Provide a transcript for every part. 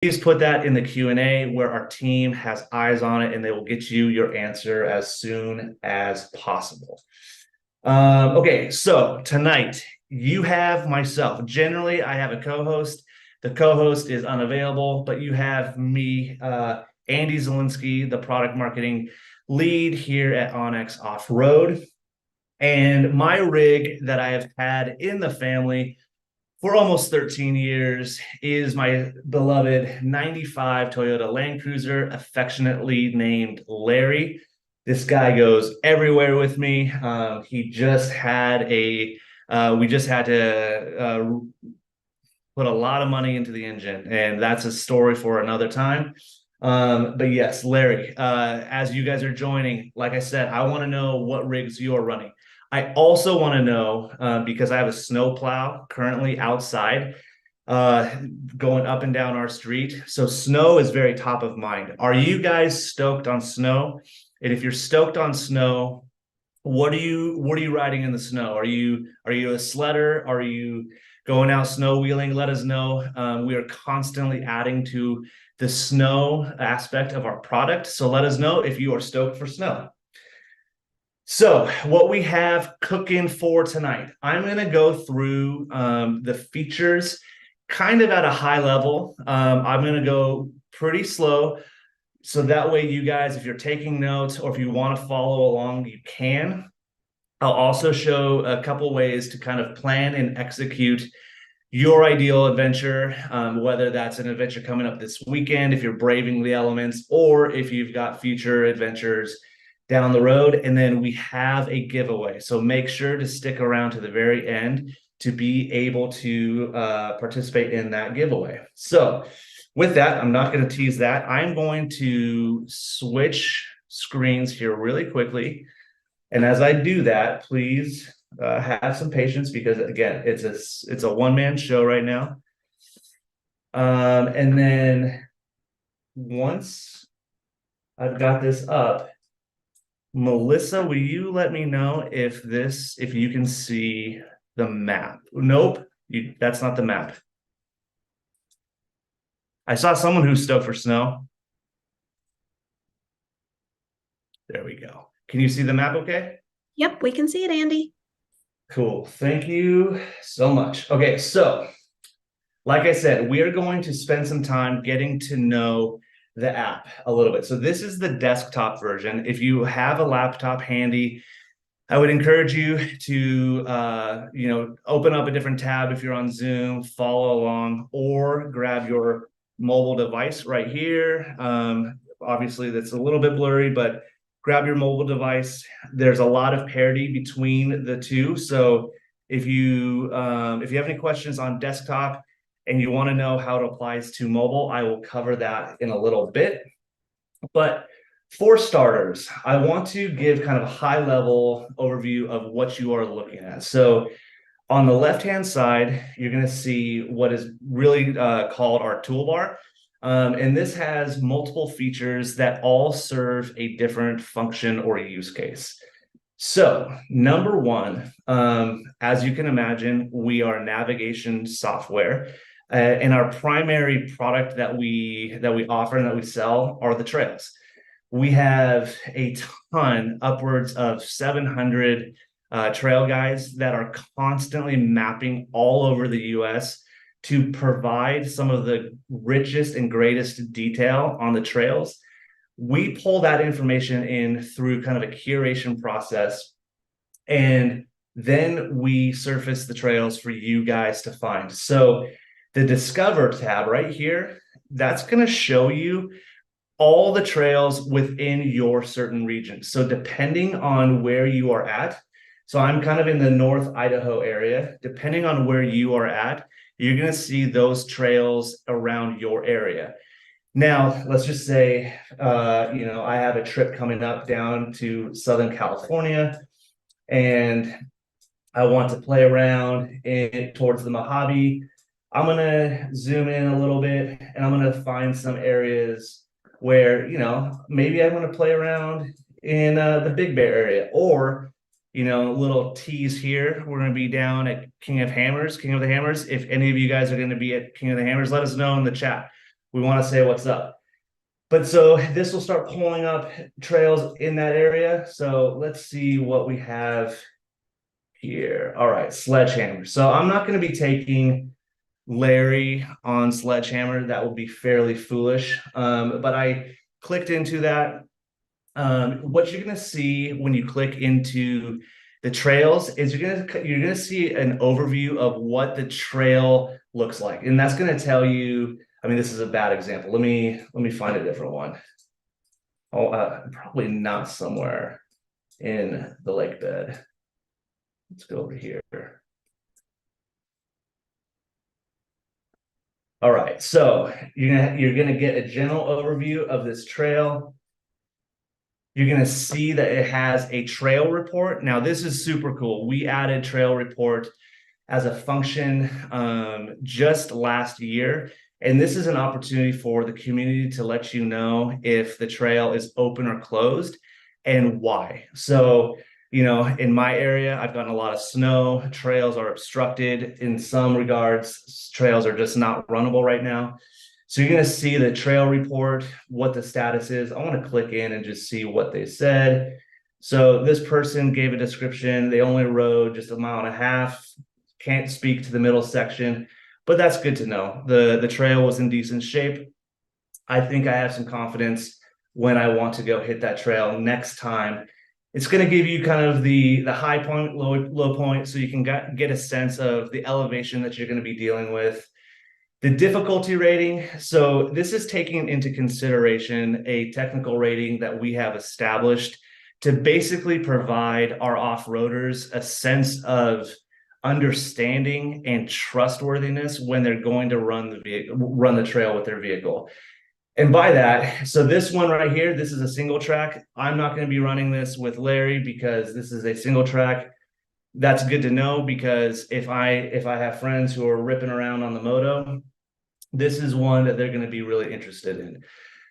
please put that in the Q&A where our team has eyes on it and they will get you your answer as soon as possible. Okay, so tonight you have myself. Generally, I have a co-host. The co-host is unavailable, but you have me, Andy Zielinski, the product marketing lead here at onX Offroad. And my rig that I have had in the family for almost 13 years is my beloved 95 Toyota Land Cruiser, affectionately named Larry. This guy goes everywhere with me. We just had to put a lot of money into the engine, and that's a story for another time. But yes, Larry, as you guys are joining, like I said, I want to know what rigs you're running. I also want to know, because I have a snow plow currently outside, uh, going up and down our street. So snow is very top of mind. Are you guys stoked on snow? And if you're stoked on snow, what are you riding in the snow? Are you a sledder? Are you going out snow wheeling? Let us know. We are constantly adding to the snow aspect of our product. So let us know if you are stoked for snow. So what we have cooking for tonight, I'm going to go through the features kind of at a high level. I'm going to go pretty slow. So that way you guys, if you're taking notes or if you want to follow along, you can. I'll also show a couple ways to kind of plan and execute your ideal adventure, whether that's an adventure coming up this weekend, if you're braving the elements, or if you've got future adventures down the road. And then we have a giveaway. So make sure to stick around to the very end to be able to participate in that giveaway. So with that, I'm not going to tease that. I'm going to switch screens here really quickly. And as I do that, please have some patience because again, it's a one-man show right now. And then once I've got this up, Melissa, will you let me know if you can see the map? Nope, that's not the map. I saw someone who's stoked for snow. There we go. Can you see the map okay? Yep, we can see it, Andy. Cool. Thank you so much. Okay, so like I said, we are going to spend some time getting to know the app a little bit. So this is the desktop version. If you have a laptop handy, I would encourage you to open up a different tab if you're on Zoom, follow along, or grab your mobile device right here. Obviously, that's a little bit blurry, but grab your mobile device. There's a lot of parity between the two. So if you have any questions on desktop and you want to know how it applies to mobile, I will cover that in a little bit. But for starters, I want to give kind of a high level overview of what you are looking at. So on the left-hand side, you're going to see what is really called our toolbar. And this has multiple features that all serve a different function or use case. So number one, as you can imagine, we are navigation software. And our primary product that we offer and that we sell are the trails. We have a ton, upwards of 700 trail guides that are constantly mapping all over the US to provide some of the richest and greatest detail on the trails. We pull that information in through kind of a curation process, and then we surface the trails for you guys to find. So the Discover tab right here, that's going to show you all the trails within your certain region. So depending on where you are at, so I'm kind of in the North Idaho area, depending on where you are at, you're going to see those trails around your area. Now, let's just say, I have a trip coming up down to Southern California, and I want to play around towards the Mojave. I'm going to zoom in a little bit, and I'm going to find some areas where, maybe I want to play around in the Big Bear area, or, little tease here. We're going to be down at King of the Hammers. If any of you guys are going to be at King of the Hammers, let us know in the chat. we want to say what's up. But so this will start pulling up trails in that area. So let's see what we have here. All right, Sledgehammer. So I'm not going to be taking Larry on Sledgehammer. That would be fairly foolish. But I clicked into that. What you're going to see when you click into the trails is you're gonna see an overview of what the trail looks like, and that's going to tell you. I mean, this is a bad example. Let me find a different one. Oh, probably not somewhere in the lake bed. Let's go over here. All right, so you're gonna get a general overview of this trail. You're gonna see that it has a trail report. Now, this is super cool. We added trail report as a function just last year. And this is an opportunity for the community to let you know if the trail is open or closed and why. So, in my area, I've gotten a lot of snow. Trails are obstructed in some regards. Trails are just not runnable right now. So you're going to see the trail report, what the status is. I want to click in and just see what they said. So this person gave a description. They only rode just a mile and a half. Can't speak to the middle section, but that's good to know. The trail was in decent shape. I think I have some confidence when I want to go hit that trail next time. It's going to give you kind of the high point, low point, so you can get a sense of the elevation that you're going to be dealing with. The difficulty rating. So this is taking into consideration a technical rating that we have established to basically provide our off-roaders a sense of understanding and trustworthiness when they're going to run the trail with their vehicle. And by that, so this one right here, this is a single track. I'm not going to be running this with Larry because this is a single track. That's good to know, because if I have friends who are ripping around on the moto, this is one that they're going to be really interested in.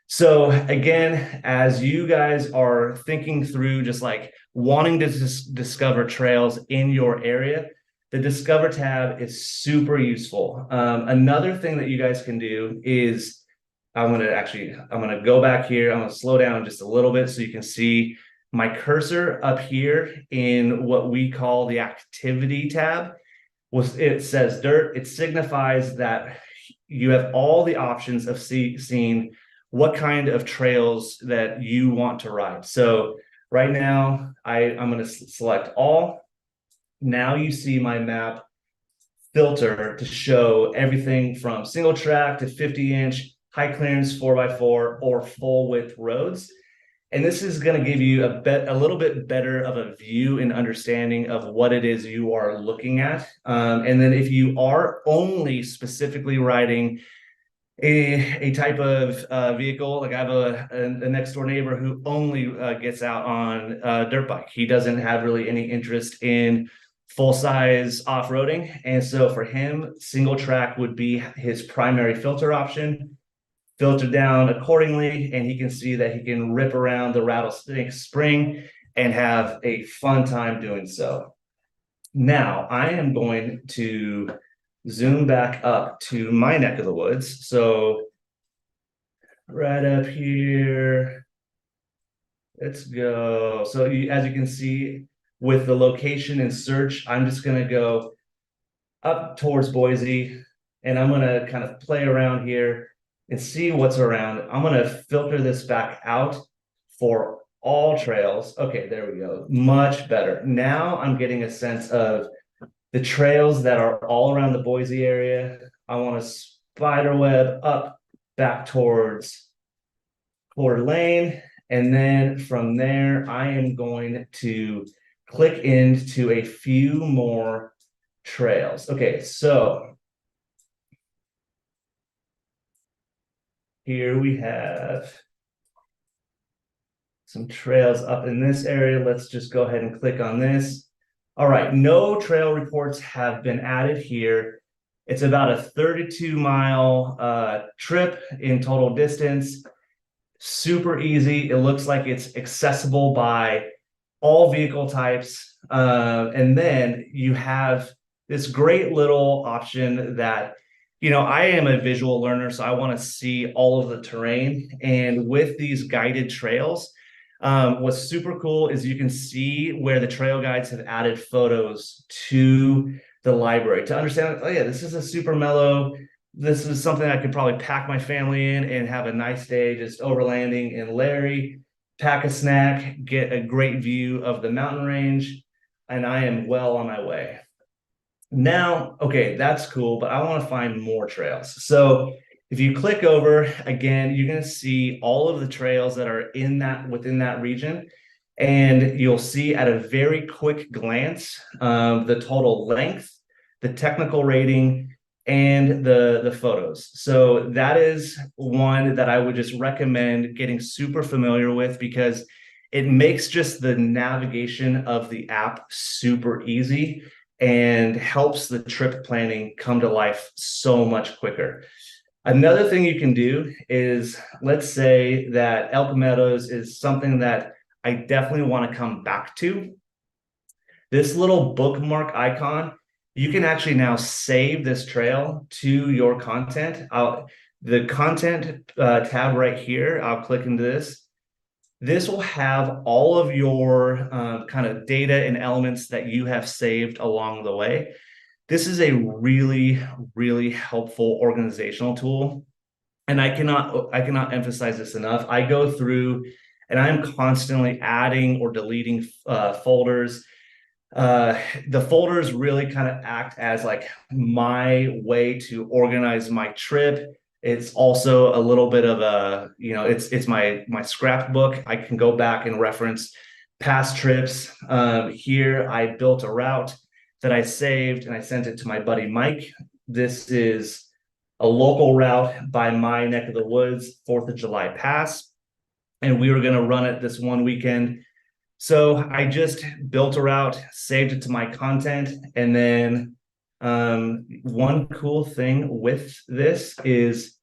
So again, as you guys are thinking through just like wanting to discover trails in your area, the Discover tab is super useful. Another thing that you guys can do is I'm going to go back here. I'm going to slow down just a little bit so you can see my cursor up here in what we call the activity tab. It says dirt. It signifies that you have all the options of seeing what kind of trails that you want to ride. So right now, I'm going to select all. Now you see my map filter to show everything from single track to 50-inch, high clearance 4x4 or full width roads. And this is going to give you a little bit better of a view and understanding of what it is you are looking at. And then if you are only specifically riding a type of vehicle, like I have a next door neighbor who only gets out on a dirt bike. He doesn't have really any interest in full size off-roading. And so for him, single track would be his primary filter option. Filter down accordingly, and he can see that he can rip around the Rattlesnake Spring and have a fun time doing so. Now, I am going to zoom back up to my neck of the woods. So right up here, let's go. So as you can see, with the location and search, I'm just going to go up towards Boise, and I'm going to kind of play around here and see what's around. I'm going to filter this back out for all trails. Okay, there we go. Much better. Now I'm getting a sense of the trails that are all around the Boise area. I want to spider web up back towards Coeur Lane. And then from there, I am going to click into a few more trails. Okay, so here we have some trails up in this area. Let's just go ahead and click on this. All right, no trail reports have been added here. It's about a 32-mile trip in total distance. Super easy. It looks like it's accessible by all vehicle types. And then you have this great little option that I am a visual learner, so I want to see all of the terrain. And with these guided trails, what's super cool is you can see where the trail guides have added photos to the library to understand, oh yeah, this is a super mellow. This is something I could probably pack my family in and have a nice day just overlanding in Larry, pack a snack, get a great view of the mountain range, and I am well on my way. Now, okay, that's cool, but I want to find more trails. So if you click over again, you're going to see all of the trails that are within that region. And you'll see at a very quick glance the total length, the technical rating, and the photos. So that is one that I would just recommend getting super familiar with because it makes just the navigation of the app super easy and helps the trip planning come to life so much quicker. Another thing you can do is, let's say that Elk Meadows is something that I definitely want to come back to. This little bookmark icon, you can actually now save this trail to your content. The content tab right here, I'll click into this. This will have all of your kind of data and elements that you have saved along the way. This is a really, really helpful organizational tool. And I cannot emphasize this enough. I go through and I'm constantly adding or deleting folders. The folders really kind of act as like my way to organize my trip. It's also a little bit of a, it's my scrapbook. I can go back and reference past trips. Here I built a route that I saved and I sent it to my buddy Mike. This is a local route by my neck of the woods, 4th of July pass. And we were going to run it this one weekend. So I just built a route, saved it to my content, and then one cool thing with this is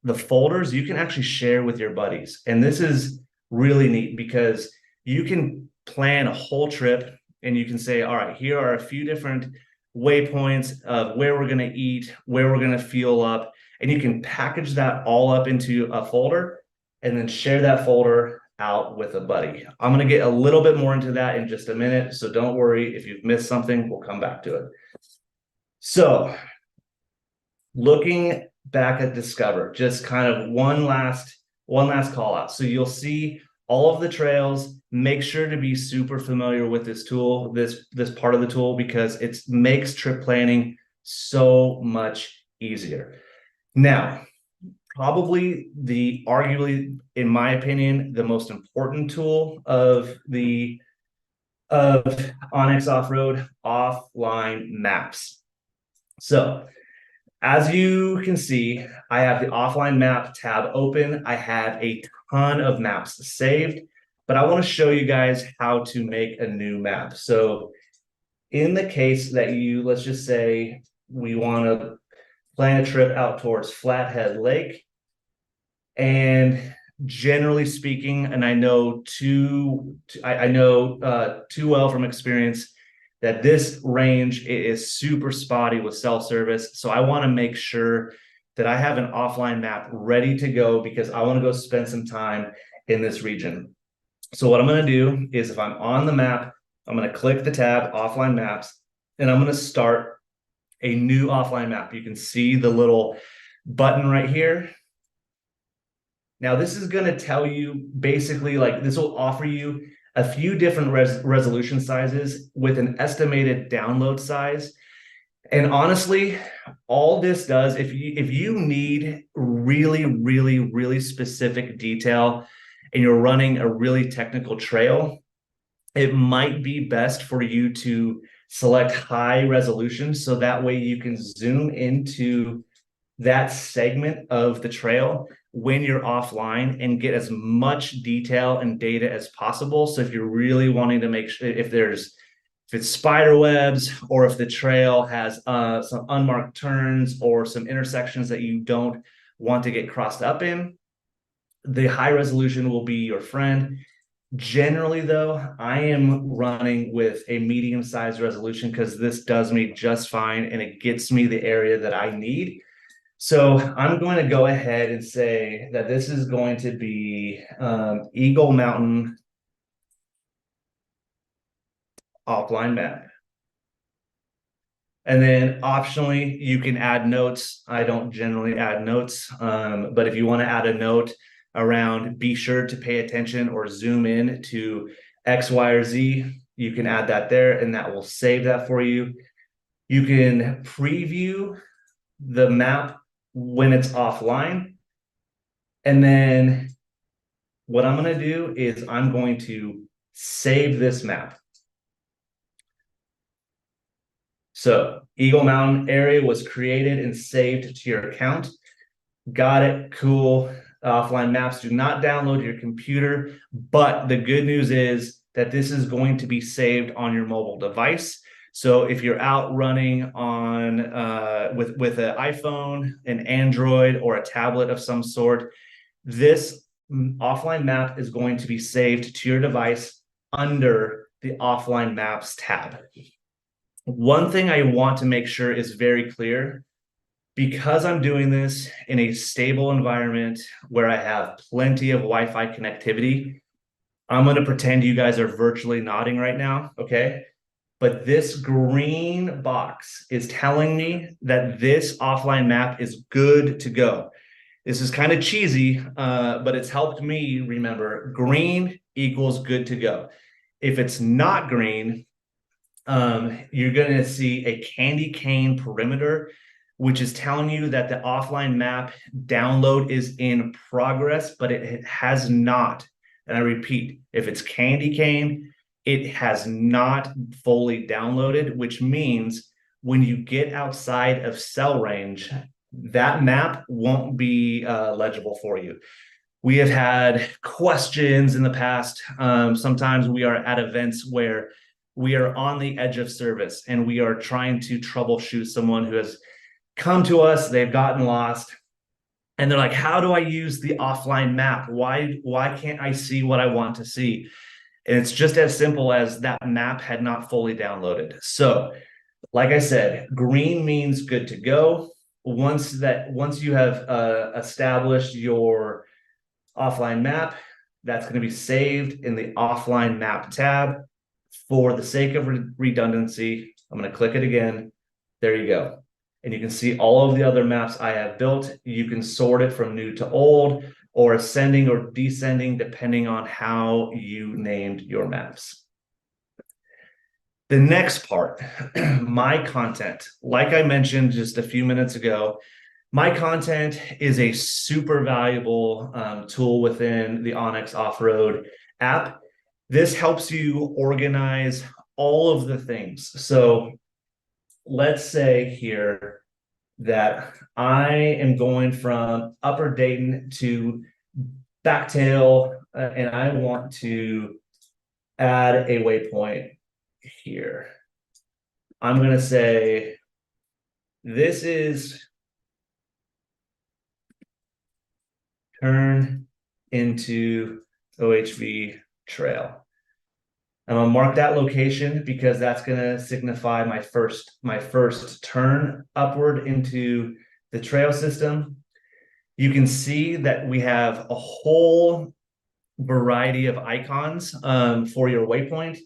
the folders you can actually share with your buddies. And this is really neat because you can plan a whole trip and you can say, all right, here are a few different waypoints of where we're going to eat, where we're going to fuel up, and you can package that all up into a folder and then share that folder out with a buddy. I'm going to get a little bit more into that in just a minute, so don't worry if you've missed something, we'll come back to it. So looking back at Discover, just kind of one last call out. So you'll see all of the trails. Make sure to be super familiar with this tool, this part of the tool, because it makes trip planning so much easier. Now, probably arguably, in my opinion, the most important tool of onX Offroad, offline maps. So as you can see, I have the offline map tab open. I have a ton of maps saved, but I want to show you guys how to make a new map. So in the case that let's just say we want to plan a trip out towards Flathead Lake. And generally speaking, and I know too well from experience that this range is super spotty with cell service. So I want to make sure that I have an offline map ready to go because I want to go spend some time in this region. So what I'm going to do is if I'm on the map, I'm going to click the tab offline maps and I'm going to start a new offline map. You can see the little button right here. Now, this is going to tell you basically, like, this will offer you a few different resolution sizes with an estimated download size. And honestly, all this does, if you need really, really, really specific detail and you're running a really technical trail, it might be best for you to select high resolution so that way you can zoom into that segment of the trail when you're offline and get as much detail and data as possible. So if you're really wanting to make sure if it's spider webs or if the trail has some unmarked turns or some intersections that you don't want to get crossed up in, the high resolution will be your friend. Generally, though, I am running with a medium-sized resolution because this does me just fine and it gets me the area that I need. So I'm going to go ahead and say that this is going to be Eagle Mountain offline map. And then optionally, you can add notes. I don't generally add notes, but if you want to add a note around be sure to pay attention or zoom in to X, Y, or Z, you can add that there and that will save that for you. You can preview the map when it's offline. And then what I'm going to do is I'm going to save this map. So Eagle Mountain area was created and saved to your account. Got it. Cool. Offline maps do not download to your computer, but the good news is that this is going to be saved on your mobile device. So if you're out running on with an iPhone, an Android, or a tablet of some sort, this offline map is going to be saved to your device under the offline maps tab. One thing I want to make sure is very clear, because I'm doing this in a stable environment where I have plenty of Wi-Fi connectivity, I'm going to pretend you guys are virtually nodding right now, okay? But this green box is telling me that this offline map is good to go. This is kind of cheesy, but it's helped me remember green equals good to go. If it's not green, you're going to see a candy cane perimeter, which is telling you that the offline map download is in progress, but it has not. And I repeat, if it's candy cane, it has not fully downloaded, which means when you get outside of cell range, that map won't be legible for you. We have had questions in the past. Sometimes we are at events where we are on the edge of service and we are trying to troubleshoot someone who has come to us, they've gotten lost, and they're like, how do I use the offline map? Why can't I see what I want to see? And it's just as simple as that map had not fully downloaded. So, like I said, green means good to go. Once you have established your offline map, that's going to be saved in the offline map tab. For the sake of redundancy, I'm going to click it again. There you go. And you can see all of the other maps I have built. You can sort it from new to old or ascending or descending, depending on how you named your maps. The next part, my content. Like I mentioned just a few minutes ago, my content is a super valuable tool within the onX Offroad app. This helps you organize all of the things. So let's say here that I am going from Upper Dayton to Backtail, and I want to add a waypoint here. I'm going to say this is turn into OHV trail. I'm gonna mark that location because that's gonna signify my first turn upward into the trail system. You can see that we have a whole variety of icons for your waypoint.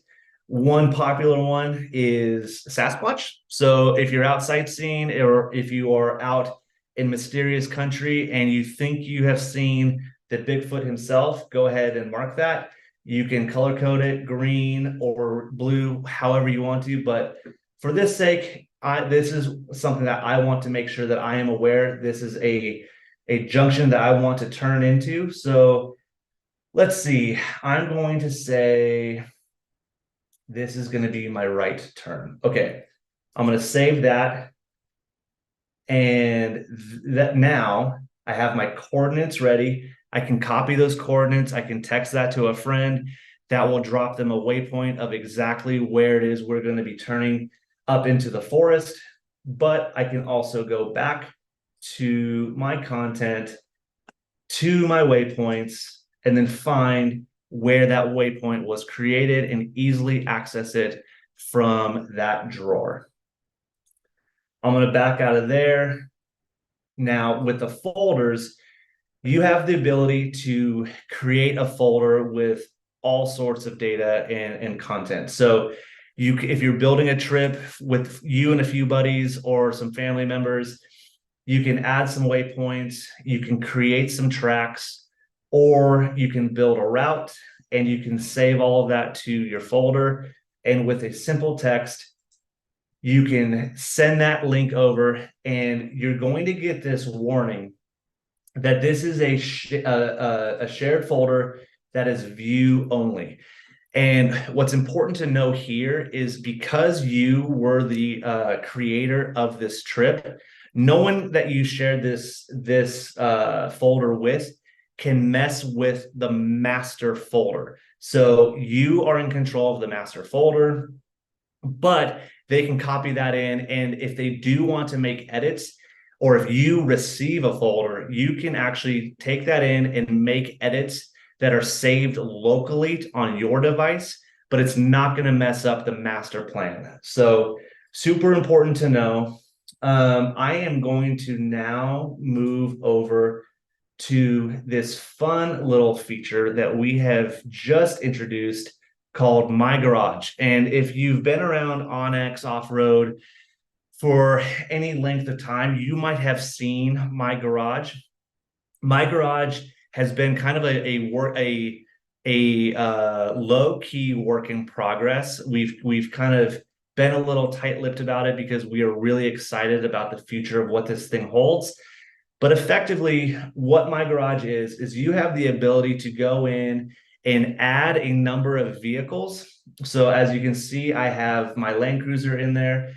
One popular one is Sasquatch. So if you're out sightseeing or if you are out in mysterious country and you think you have seen the Bigfoot himself, go ahead and mark that. You can color code it green or blue, however you want to. But for this sake, this is something that I want to make sure that I am aware. This is a junction that I want to turn into. So let's see. I'm going to say this is going to be my right turn. Okay. I'm going to save that. And that now I have my coordinates ready. I can copy those coordinates. I can text that to a friend. That will drop them a waypoint of exactly where it is we're going to be turning up into the forest. But I can also go back to my content, to my waypoints, and then find where that waypoint was created and easily access it from that drawer. I'm going to back out of there. Now, with the folders, you have the ability to create a folder with all sorts of data and content. So if you're building a trip with you and a few buddies or some family members, you can add some waypoints, you can create some tracks, or you can build a route and you can save all of that to your folder. And with a simple text, you can send that link over and you're going to get this warning that this is a shared folder that is view only. And what's important to know here is because you were the creator of this trip, no one that you shared this folder with can mess with the master folder. So you are in control of the master folder, but they can copy that in. And if they do want to make edits, or if you receive a folder, you can actually take that in and make edits that are saved locally on your device, but it's not going to mess up the master plan. So super important to know. I am going to now move over to this fun little feature that we have just introduced called My Garage. And if you've been around onX Offroad for any length of time, you might have seen My Garage. My Garage has been kind of a low key work in progress. We've kind of been a little tight-lipped about it because we are really excited about the future of what this thing holds. But effectively, what My Garage is you have the ability to go in and add a number of vehicles. So as you can see, I have my Land Cruiser in there.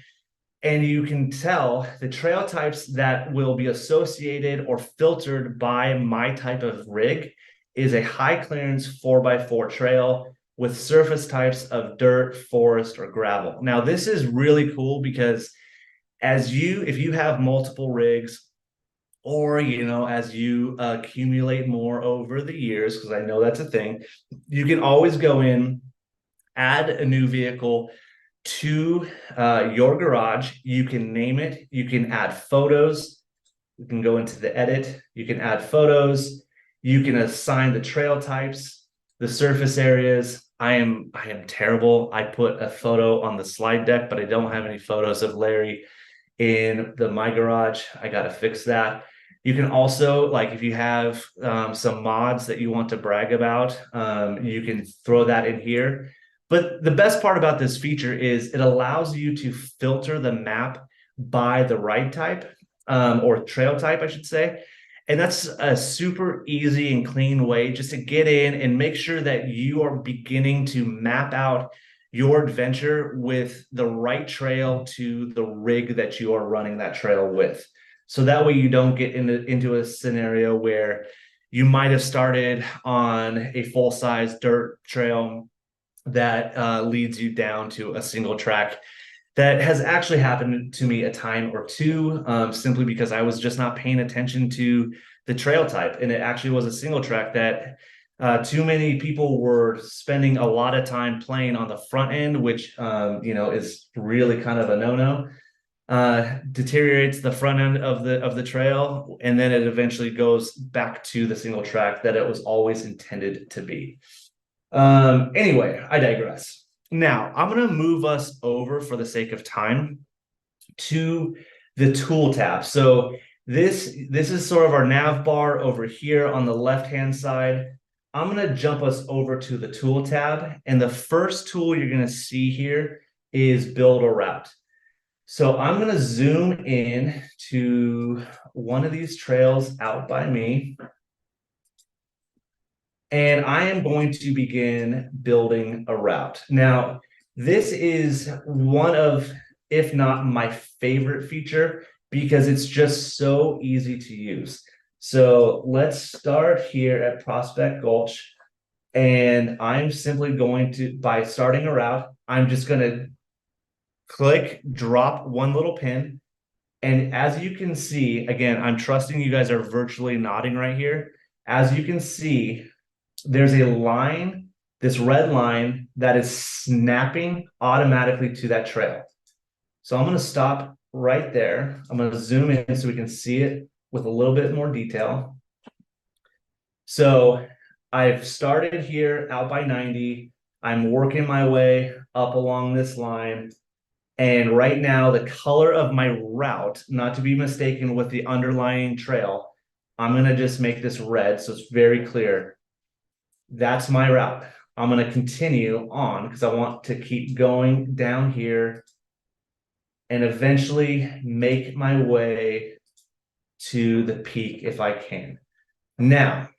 And you can tell the trail types that will be associated or filtered by my type of rig is a high clearance 4x4 trail with surface types of dirt, forest, or gravel. Now, this is really cool because if you have multiple rigs, or as you accumulate more over the years, because I know that's a thing, you can always go in, add a new vehicle to your garage. You can name it, you can add photos, you can go into the edit, you can add photos, you can assign the trail types, the surface areas. I am terrible. I put a photo on the slide deck, but I don't have any photos of Larry in the My Garage. I got to fix that. You can also, like, if you have some mods that you want to brag about, you can throw that in here. But the best part about this feature is it allows you to filter the map by the ride type, or trail type, I should say. And that's a super easy and clean way just to get in and make sure that you are beginning to map out your adventure with the right trail to the rig that you are running that trail with. So that way you don't get into a scenario where you might have started on a full-size dirt trail that leads you down to a single track. That has actually happened to me a time or two, simply because I was just not paying attention to the trail type. And it actually was a single track that too many people were spending a lot of time playing on the front end, which is really kind of a no-no. Deteriorates the front end of the trail, and then it eventually goes back to the single track that it was always intended to be. Anyway, I digress. Now, I'm going to move us over, for the sake of time, to the tool tab. So this is sort of our nav bar over here on the left-hand side. I'm going to jump us over to the tool tab. And the first tool you're going to see here is build a route. So I'm going to zoom in to one of these trails out by me. And I am going to begin building a route. Now, this is one of, if not my favorite feature, because it's just so easy to use. So let's start here at Prospect Gulch. And I'm simply going to, by starting a route, I'm just going to click, drop one little pin. And as you can see, again, I'm trusting you guys are virtually nodding right here. As you can see, there's a line, this red line that is snapping automatically to that trail. So I'm going to stop right there. I'm going to zoom in so we can see it with a little bit more detail. So I've started here out by 90. I'm working my way up along this line. And right now, the color of my route, not to be mistaken with the underlying trail, I'm going to just make this red so it's very clear. That's my route. I'm going to continue on because I want to keep going down here and eventually make my way to the peak if I can. Now,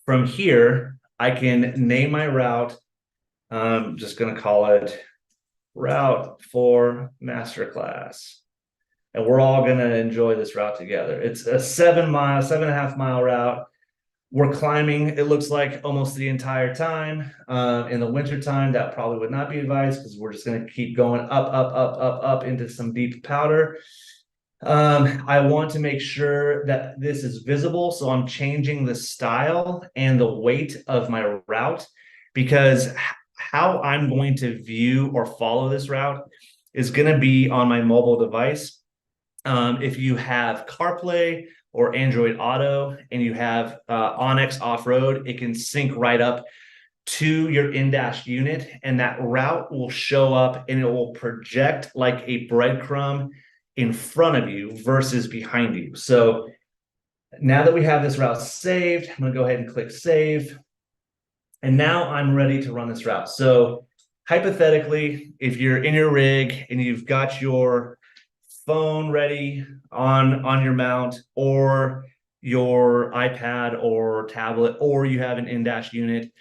from here, I can name my route. I'm just going to call it Route for Masterclass. And we're all going to enjoy this route together. It's a 7.5 mile route. We're climbing, it looks like, almost the entire time. In the winter time, that probably would not be advised because we're just going to keep going up into some deep powder. I want to make sure that this is visible, so I'm changing the style and the weight of my route, because how I'm going to view or follow this route is going to be on my mobile device. If you have CarPlay or Android Auto and you have onX Offroad, it can sync right up to your in-dash unit, and that route will show up and it will project like a breadcrumb in front of you versus behind you. So now that we have this route saved, I'm going to go ahead and click save. And now I'm ready to run this route. So hypothetically, if you're in your rig and you've got your phone ready on your mount, or your iPad or tablet, or you have an in-dash unit,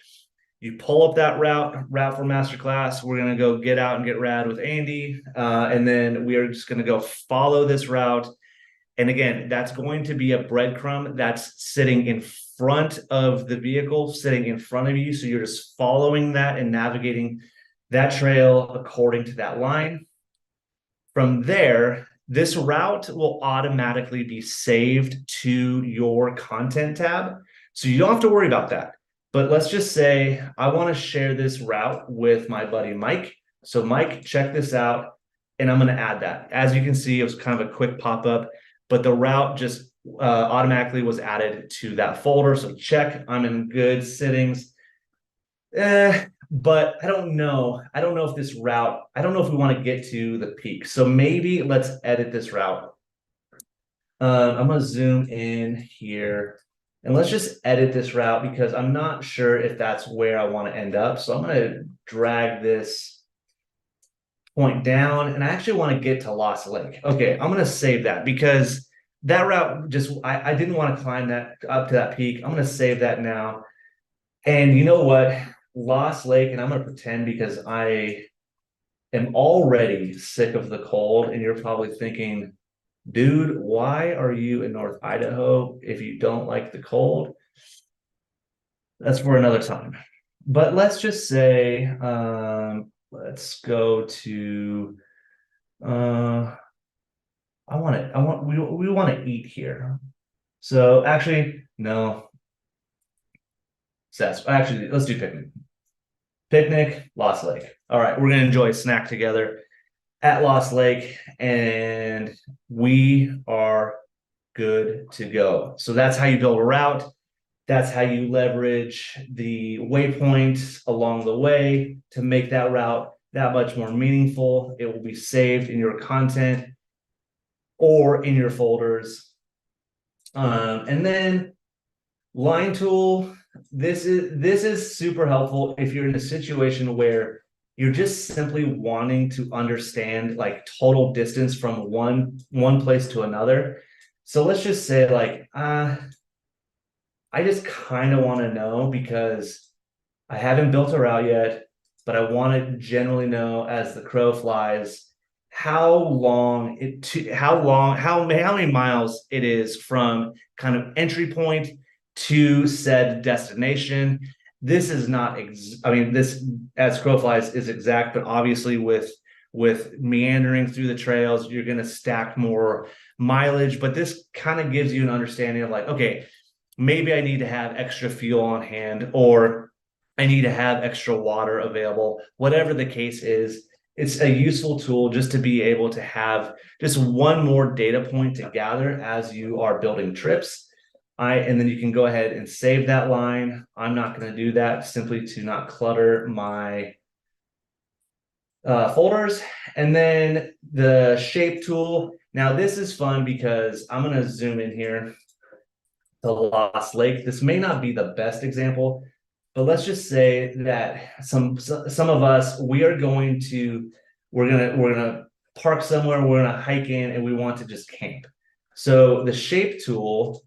you pull up that route for Masterclass. We're going to go get out and get rad with Andy. And then we are just going to go follow this route. And again, that's going to be a breadcrumb that's sitting in front of the vehicle, sitting in front of you. So you're just following that and navigating that trail according to that line. From there, this route will automatically be saved to your content tab. So you don't have to worry about that. But let's just say I want to share this route with my buddy Mike. So Mike, check this out. And I'm going to add that. As you can see, it was kind of a quick pop-up, but the route just automatically was added to that folder. So check, I'm in good settings. But I don't know. I don't know if this route, I don't know if we want to get to the peak. So maybe let's edit this route. I'm going to zoom in here and let's just edit this route because I'm not sure if that's where I want to end up. So I'm going to drag this point down and I actually want to get to Lost Lake. Okay, I'm going to save that because that route just, I didn't want to climb that up to that peak. I'm going to save that now. And you know what? Lost Lake, and I'm going to pretend because I am already sick of the cold, and you're probably thinking, dude, why are you in North Idaho if you don't like the cold? That's for another time. But let's just say, let's go to, we want to eat here. So actually, no. Actually, let's do picnic. Picnic, Lost Lake. All right, we're gonna enjoy a snack together at Lost Lake, and we are good to go. So that's how you build a route. That's how you leverage the waypoints along the way to make that route that much more meaningful. It will be saved in your content or in your folders. And then line tool. This is super helpful if you're in a situation where you're just simply wanting to understand like total distance from one place to another. So let's just say like I just kind of want to know because I haven't built a route yet, but I want to generally know as the crow flies how many miles it is from kind of entry point to said destination. This is not, this as crow flies is exact, but obviously with meandering through the trails, you're going to stack more mileage. But this kind of gives you an understanding of like, okay, maybe I need to have extra fuel on hand, or I need to have extra water available. Whatever the case is, it's a useful tool just to be able to have just one more data point to gather as you are building trips. And then you can go ahead and save that line. I'm not going to do that simply to not clutter my folders. And then the shape tool. Now this is fun because I'm going to zoom in here to Lost Lake. This may not be the best example, but let's just say that some of us, we're gonna park somewhere, we're gonna hike in, and we want to just camp. So the shape tool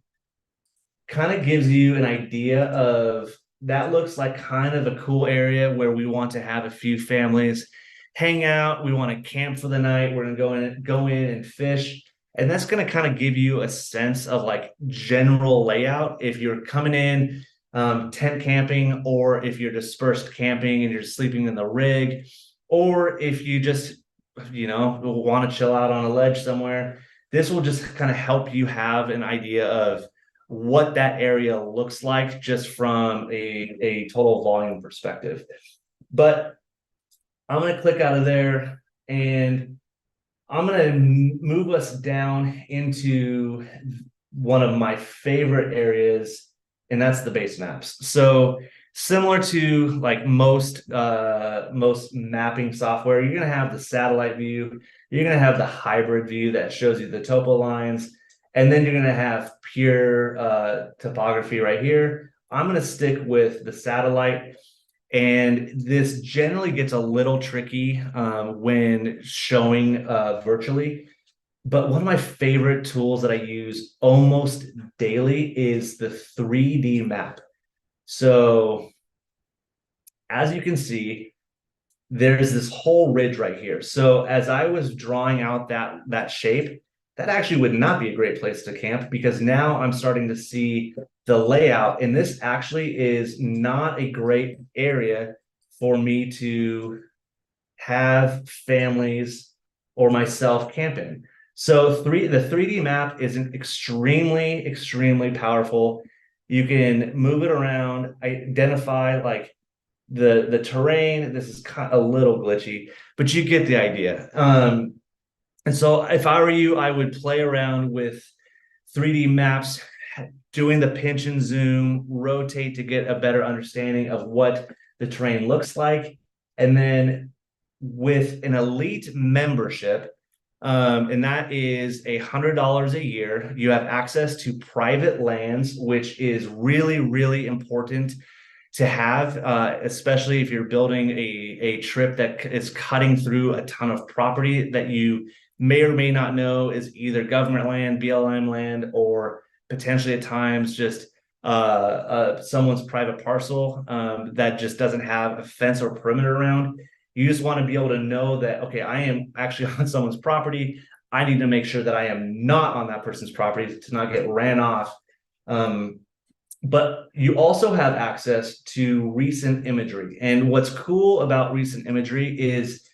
kind of gives you an idea of that looks like kind of a cool area where we want to have a few families hang out. We want to camp for the night. We're gonna go in and fish. And that's going to kind of give you a sense of like general layout. If you're coming in tent camping, or if you're dispersed camping and you're sleeping in the rig, or if you just, want to chill out on a ledge somewhere, this will just kind of help you have an idea of what that area looks like just from a total volume perspective. But I'm going to click out of there and I'm going to move us down into one of my favorite areas, and that's the base maps. So similar to like most mapping software, you're going to have the satellite view, you're going to have the hybrid view that shows you the topo lines, and then you're going to have pure topography right here. I'm going to stick with the satellite. And this generally gets a little tricky when showing virtually. But one of my favorite tools that I use almost daily is the 3D map. So as you can see, there's this whole ridge right here. So as I was drawing out that shape, that actually would not be a great place to camp, because now I'm starting to see the layout, and this actually is not a great area for me to have families or myself camping. So the 3D map is extremely powerful. You can move it around, identify like the terrain. This is kind of a little glitchy, but you get the idea. And so if I were you, I would play around with 3D maps, doing the pinch and zoom, rotate to get a better understanding of what the terrain looks like. And then with an elite membership, and that is $100 a year, you have access to private lands, which is really important to have, especially if you're building a trip that is cutting through a ton of property that you may or may not know is either government land, BLM land, or potentially at times just someone's private parcel that just doesn't have a fence or perimeter around. You just want to be able to know that, okay, I am actually on someone's property. I need to make sure that I am not on that person's property to not get ran off. But you also have access to recent imagery. And what's cool about recent imagery is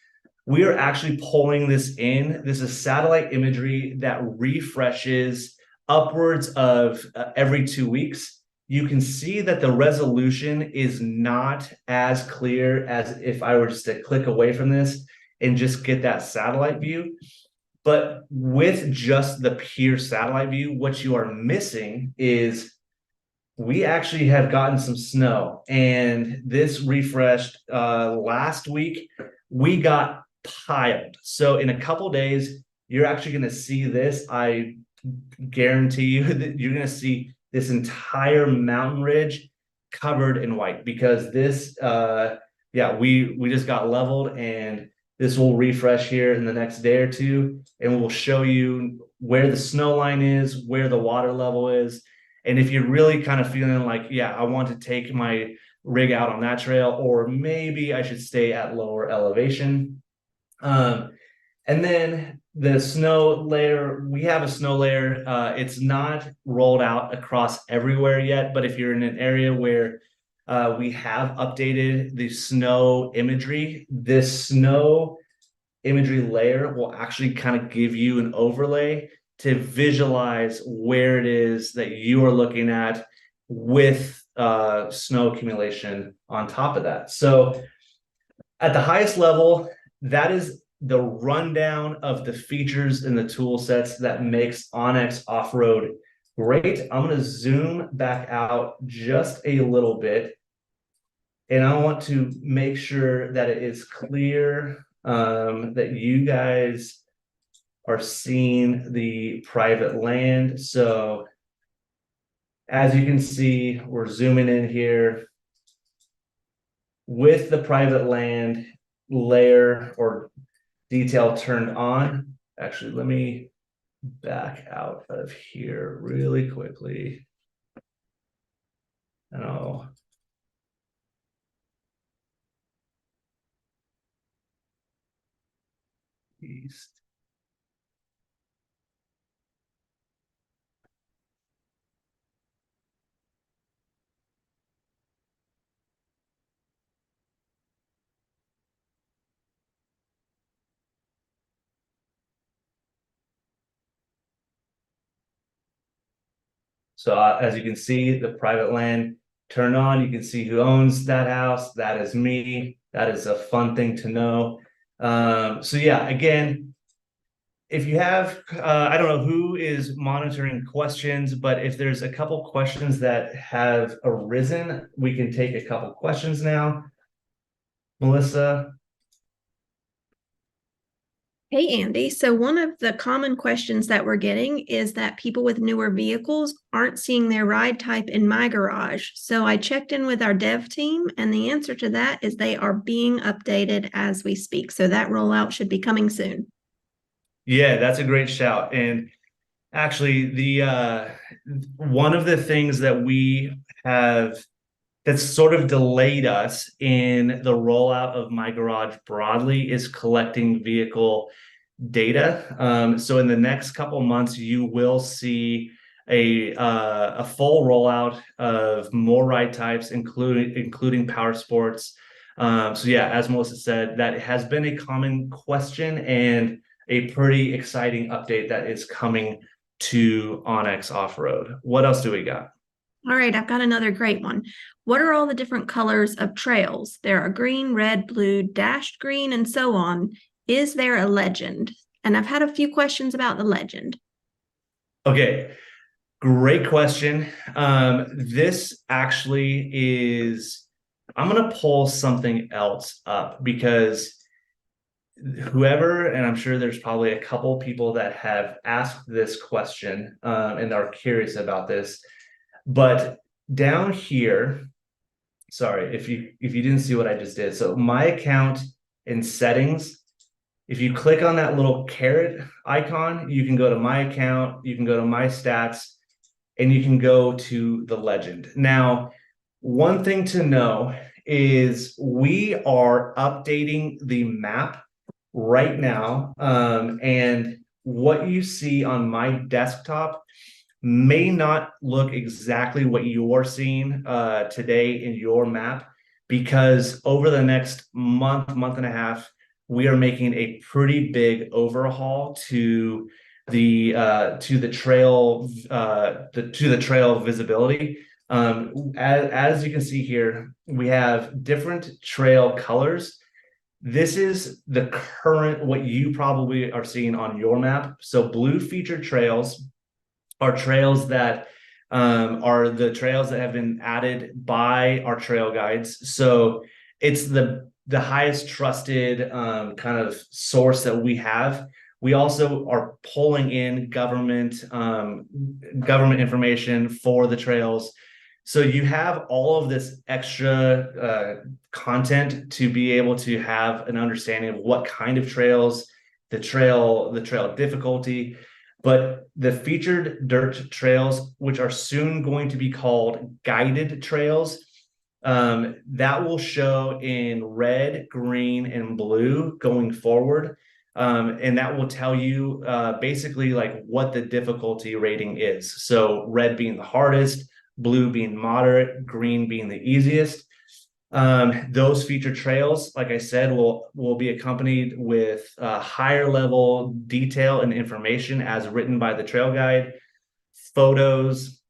we are actually pulling this in. This is satellite imagery that refreshes upwards of every 2 weeks. You can see that the resolution is not as clear as if I were just to click away from this and just get that satellite view. But with just the pure satellite view, what you are missing is we actually have gotten some snow, and this refreshed last week. We got piled. So in a couple days, you're actually going to see this. I guarantee you that you're going to see this entire mountain ridge covered in white, because this, we just got leveled, and this will refresh here in the next day or two, and we'll show you where the snow line is, where the water level is. And if you're really kind of feeling like, yeah, I want to take my rig out on that trail, or maybe I should stay at lower elevation. And then the snow layer, we have a snow layer. It's not rolled out across everywhere yet, but if you're in an area where we have updated the snow imagery, this snow imagery layer will actually kind of give you an overlay to visualize where it is that you are looking at with snow accumulation on top of that. So at the highest level, that is the rundown of the features and the tool sets that makes onX Offroad great. I'm going to zoom back out just a little bit, and I want to make sure that it is clear that you guys are seeing the private land. So as you can see, we're zooming in here with the private land layer or detail turned on. Actually, let me back out of here really quickly. And I'll east. So as you can see, the private land turn on. You can see who owns that house. That is me. That is a fun thing to know. So yeah, again, if you have, I don't know who is monitoring questions, but if there's a couple questions that have arisen, we can take a couple questions now. Melissa. Hey, Andy. So, one of the common questions that we're getting is that people with newer vehicles aren't seeing their ride type in My Garage. So, I checked in with our dev team, and the answer to that is they are being updated as we speak. So, that rollout should be coming soon. Yeah, that's a great shout. And actually, the one of the things that we have that's sort of delayed us in the rollout of My Garage broadly is collecting vehicle data. So in the next couple months, you will see a full rollout of more ride types, including power sports. So yeah, as Melissa said, that has been a common question and a pretty exciting update that is coming to onX Offroad. What else do we got? All right, I've got another great one. What are all the different colors of trails? There are green, red, blue, dashed green, and so on. Is there a legend? And I've had a few questions about the legend. Okay, great question. This actually is, I'm going to pull something else up because whoever, and I'm sure there's probably a couple people that have asked this question and are curious about this, but down here, sorry if you didn't see what I just did. So my account in settings, if you click on that little caret icon, you can go to my account, you can go to my stats, and you can go to the legend. Now, one thing to know is we are updating the map right now. And what you see on my desktop may not look exactly what you're seeing today in your map, because over the next month and a half, we are making a pretty big overhaul to the trail to the trail visibility. As you can see here, we have different trail colors. This is the current, what you probably are seeing on your map. So blue featured trails are trails that are the trails that have been added by our trail guides. So it's the highest trusted kind of source that we have. We also are pulling in government information for the trails. So you have all of this extra content to be able to have an understanding of what kind of trails, the trail difficulty, but the featured dirt trails, which are soon going to be called guided trails, that will show in red, green, and blue going forward. And that will tell you basically like what the difficulty rating is. So red being the hardest, blue being moderate, green being the easiest. Those featured trails, like I said, will be accompanied with higher level detail and information as written by the trail guide, photos,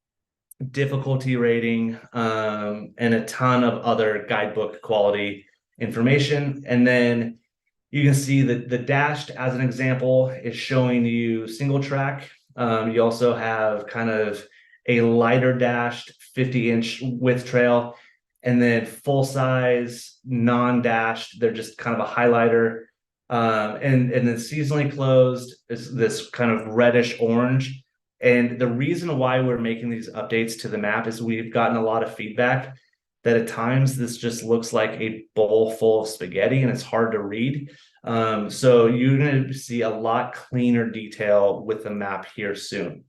difficulty rating, and a ton of other guidebook quality information. And then You can see that the dashed, as an example, is showing you single track. You also have kind of a lighter dashed 50-inch width trail, and then full size non-dashed. They're just kind of a highlighter. And then seasonally closed is this kind of reddish orange. And the reason why we're making these updates to the map is we've gotten a lot of feedback that at times this just looks like a bowl full of spaghetti and it's hard to read. So you're going to see a lot cleaner detail with the map here soon.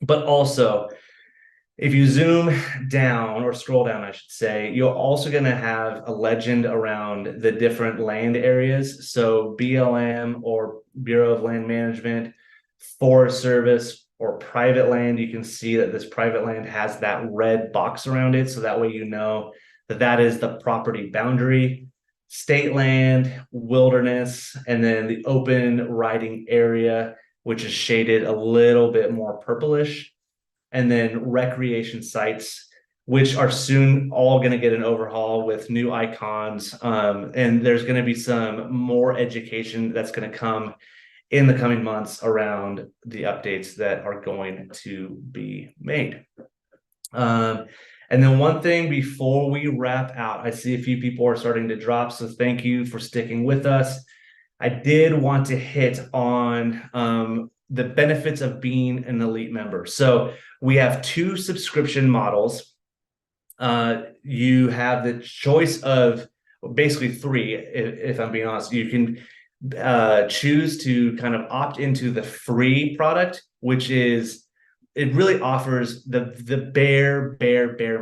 But also, if you zoom down or scroll down, I should say, you're also going to have a legend around the different land areas. So BLM or Bureau of Land Management, Forest Service, or private land. You can see that this private land has that red box around it. So that way you know that that is the property boundary. State land, wilderness, and then the open riding area, which is shaded a little bit more purplish, and then recreation sites, which are soon all going to get an overhaul with new icons. And there's going to be some more education that's going to come in the coming months around the updates that are going to be made. And then one thing before we wrap out, I see a few people are starting to drop, so thank you for sticking with us. I did want to hit on the benefits of being an elite member. So we have 2 subscription models. You have the choice of basically 3, if I'm being honest. You can choose to kind of opt into the free product, which is, it really offers the bare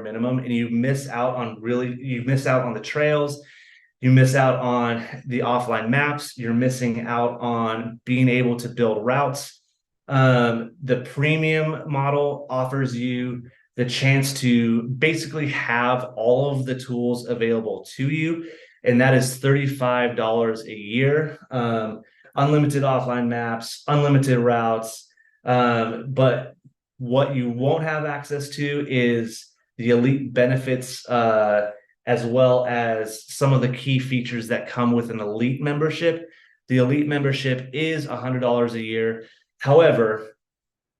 minimum, and you miss out on the trails, you miss out on the offline maps, you're missing out on being able to build routes. The premium model offers you the chance to basically have all of the tools available to you, and that is $35 a year. Unlimited offline maps, unlimited routes, but what you won't have access to is the elite benefits, as well as some of the key features that come with an elite membership. The elite membership is $100 a year. However,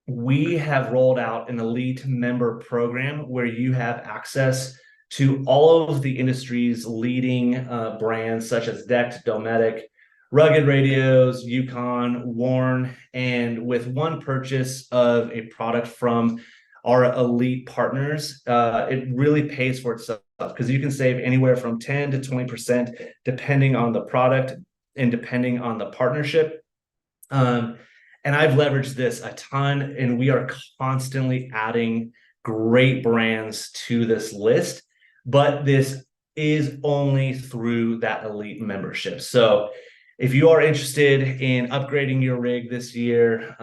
we have rolled out an elite member program where you have access to all of the industry's leading brands such as Decked, Dometic, Rugged Radios, Yukon, Warn, and with one purchase of a product from our elite partners, it really pays for itself because you can save anywhere from 10 to 20% depending on the product and depending on the partnership. And I've leveraged this a ton, and we are constantly adding great brands to this list, but this is only through that elite membership. So if you are interested in upgrading your rig this year,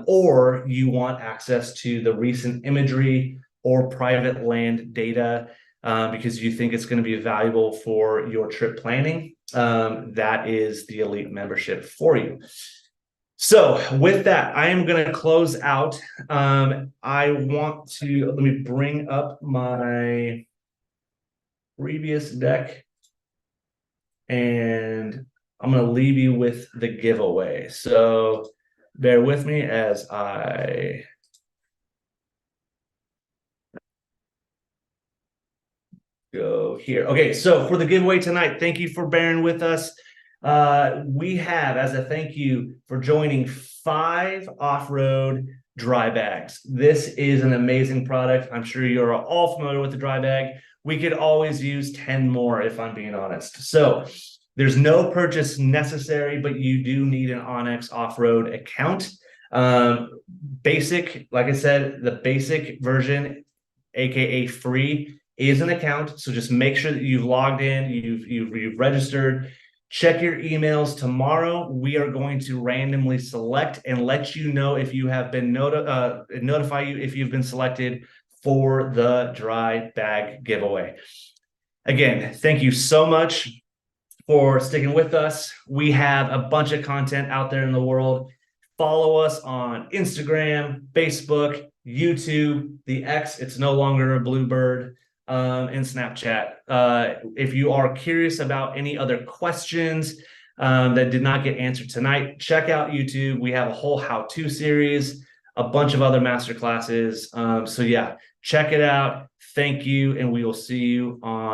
or you want access to the recent imagery or private land data, because you think it's going to be valuable for your trip planning, that is the elite membership for you. So with that, I am going to close out. I want to, let me bring up my previous deck, and I'm going to leave you with the giveaway. So bear with me as I go here. Okay, so for the giveaway tonight, thank you for bearing with us. We have, as a thank you for joining, 5 off-road dry bags. This is an amazing product. I'm sure you're all familiar with the dry bag. We could always use 10 more, if I'm being honest. So there's no purchase necessary, but you do need an onX Offroad account. Basic, like I said, the basic version, aka free, is an account. So just make sure that you've logged in, you've registered. Check your emails tomorrow. We are going to randomly select and let you know if you have been notify you if you've been selected for the dry bag giveaway. Again, thank you so much for sticking with us. We have a bunch of content out there in the world. Follow us on Instagram, Facebook, YouTube, the X, it's no longer a Bluebird, and Snapchat. If you are curious about any other questions, that did not get answered tonight, check out YouTube. We have a whole how-to series, a bunch of other master classes. So yeah, check it out. Thank you, and we will see you on